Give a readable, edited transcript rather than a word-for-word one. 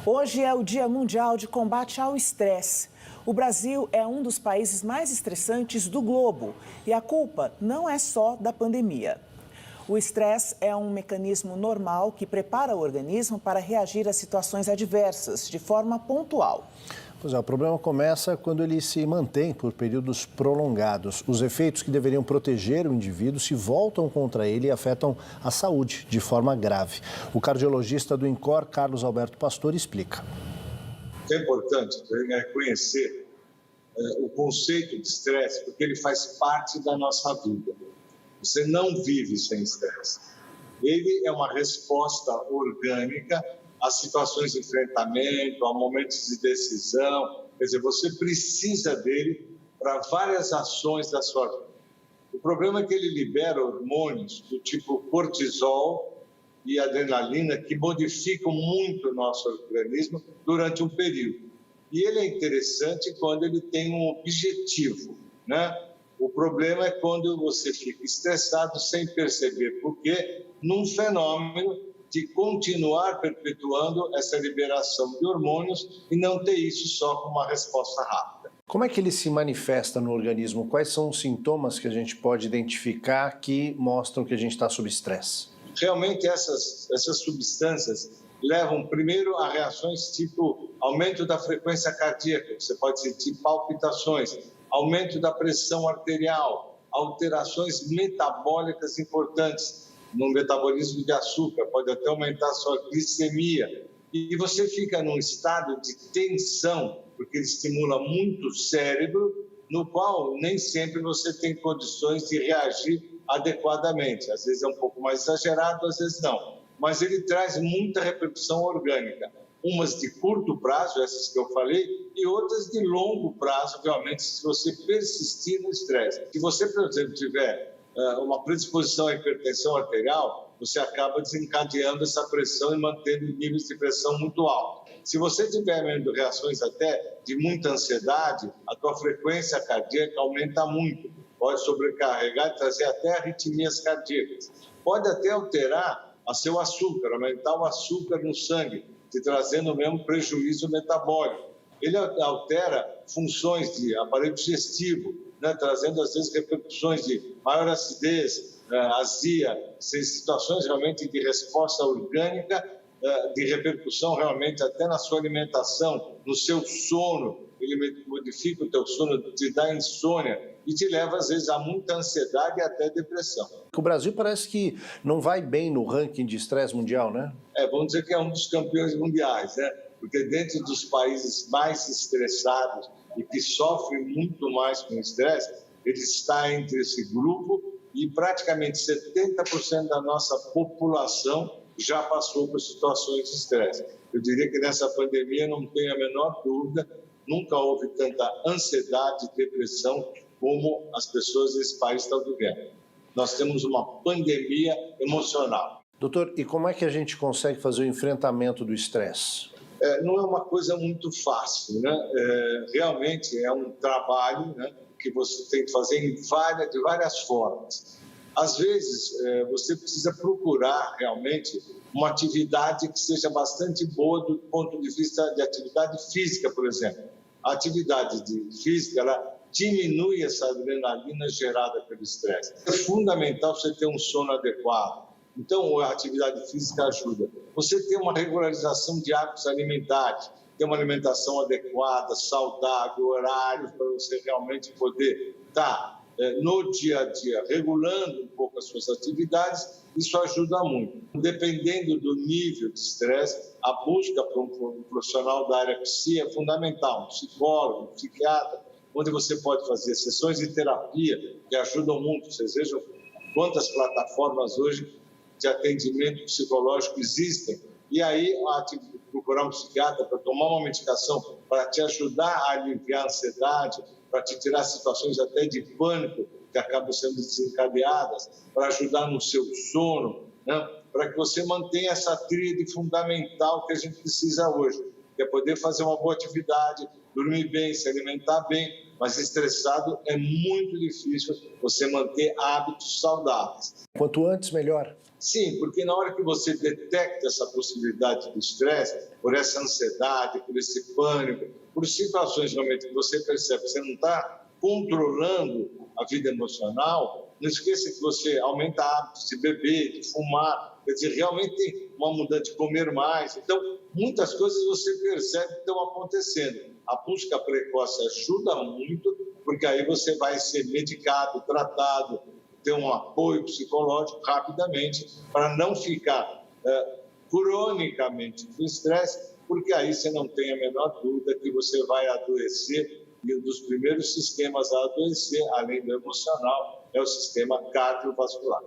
Hoje é o Dia Mundial de Combate ao Estresse. O Brasil é um dos países mais estressantes do globo e a culpa não é só da pandemia. O estresse é um mecanismo normal que prepara o organismo para reagir a situações adversas de forma pontual. Pois é, o problema começa quando ele se mantém por períodos prolongados. Os efeitos que deveriam proteger o indivíduo se voltam contra ele e afetam a saúde de forma grave. O cardiologista do INCOR, Carlos Alberto Pastor, explica. O que é importante é conhecer o conceito de estresse, porque ele faz parte da nossa vida. Você não vive sem estresse. Ele é uma resposta orgânica a situações de enfrentamento, a momentos de decisão. Quer dizer, você precisa dele para várias ações da sua vida. O problema é que ele libera hormônios do tipo cortisol e adrenalina que modificam muito o nosso organismo durante um período. E ele é interessante quando ele tem um objetivo, né? O problema é quando você fica estressado sem perceber por quê, num fenômeno de continuar perpetuando essa liberação de hormônios e não ter isso só como uma resposta rápida. Como é que ele se manifesta no organismo? Quais são os sintomas que a gente pode identificar que mostram que a gente está sob estresse? Realmente essas substâncias levam primeiro a reações tipo aumento da frequência cardíaca, você pode sentir palpitações, aumento da pressão arterial, alterações metabólicas importantes, no metabolismo de açúcar, pode até aumentar a sua glicemia. E você fica num estado de tensão, porque ele estimula muito o cérebro, no qual nem sempre você tem condições de reagir adequadamente. Às vezes é um pouco mais exagerado, às vezes não. Mas ele traz muita repercussão orgânica. Umas de curto prazo, essas que eu falei, e outras de longo prazo, realmente, se você persistir no estresse. Se você, por exemplo, tiver uma predisposição à hipertensão arterial, você acaba desencadeando essa pressão e mantendo níveis de pressão muito altos. Se você tiver mesmo reações até de muita ansiedade, a tua frequência cardíaca aumenta muito, pode sobrecarregar e trazer até arritmias cardíacas. Pode até alterar a seu açúcar, aumentar o açúcar no sangue, te trazendo mesmo prejuízo metabólico. Ele altera funções de aparelho digestivo, né, trazendo às vezes repercussões de maior acidez, azia, situações realmente de resposta orgânica, de repercussão realmente até na sua alimentação, no seu sono. Ele modifica o teu sono, te dá insônia e te leva às vezes a muita ansiedade e até depressão. O Brasil parece que não vai bem no ranking de estresse mundial, né? Vamos dizer que é um dos campeões mundiais, né? Porque dentro dos países mais estressados e que sofrem muito mais com o estresse, ele está entre esse grupo e praticamente 70% da nossa população já passou por situações de estresse. Eu diria que nessa pandemia não tenho a menor dúvida, nunca houve tanta ansiedade e depressão como as pessoas desse país estão vivendo. Nós temos uma pandemia emocional. Doutor, e como é que a gente consegue fazer o enfrentamento do estresse? Não é uma coisa muito fácil, né? Realmente é um trabalho, né, que você tem que fazer de várias formas. Às vezes, você precisa procurar realmente uma atividade que seja bastante boa do ponto de vista de atividade física, por exemplo. A atividade física, ela diminui essa adrenalina gerada pelo estresse. É fundamental você ter um sono adequado. Então, a atividade física ajuda. Você ter uma regularização de hábitos alimentares, ter uma alimentação adequada, saudável, horários para você realmente poder estar no dia a dia regulando um pouco as suas atividades, isso ajuda muito. Dependendo do nível de estresse, a busca por um profissional da área psi é fundamental, um psicólogo, um psiquiatra, onde você pode fazer sessões de terapia que ajudam muito. Vocês vejam quantas plataformas hoje de atendimento psicológico existem. E aí, procurar um psiquiatra para tomar uma medicação para te ajudar a aliviar a ansiedade, para te tirar situações até de pânico que acabam sendo desencadeadas, para ajudar no seu sono, né? Para que você mantenha essa tríade fundamental que a gente precisa hoje. que é poder fazer uma boa atividade, dormir bem, se alimentar bem, mas estressado é muito difícil você manter hábitos saudáveis. Quanto antes, melhor. Sim, porque na hora que você detecta essa possibilidade do estresse, por essa ansiedade, por esse pânico, por situações realmente que você percebe que você não está controlando a vida emocional, não esqueça que você aumenta hábitos de beber, de fumar, quer dizer, realmente tem uma mudança de comer mais. Então, muitas coisas você percebe que estão acontecendo. A busca precoce ajuda muito, porque aí você vai ser medicado, tratado, ter um apoio psicológico rapidamente, para não ficar cronicamente com estresse, porque aí você não tem a menor dúvida que você vai adoecer, e um dos primeiros sistemas a adoecer, além do emocional, é o sistema cardiovascular.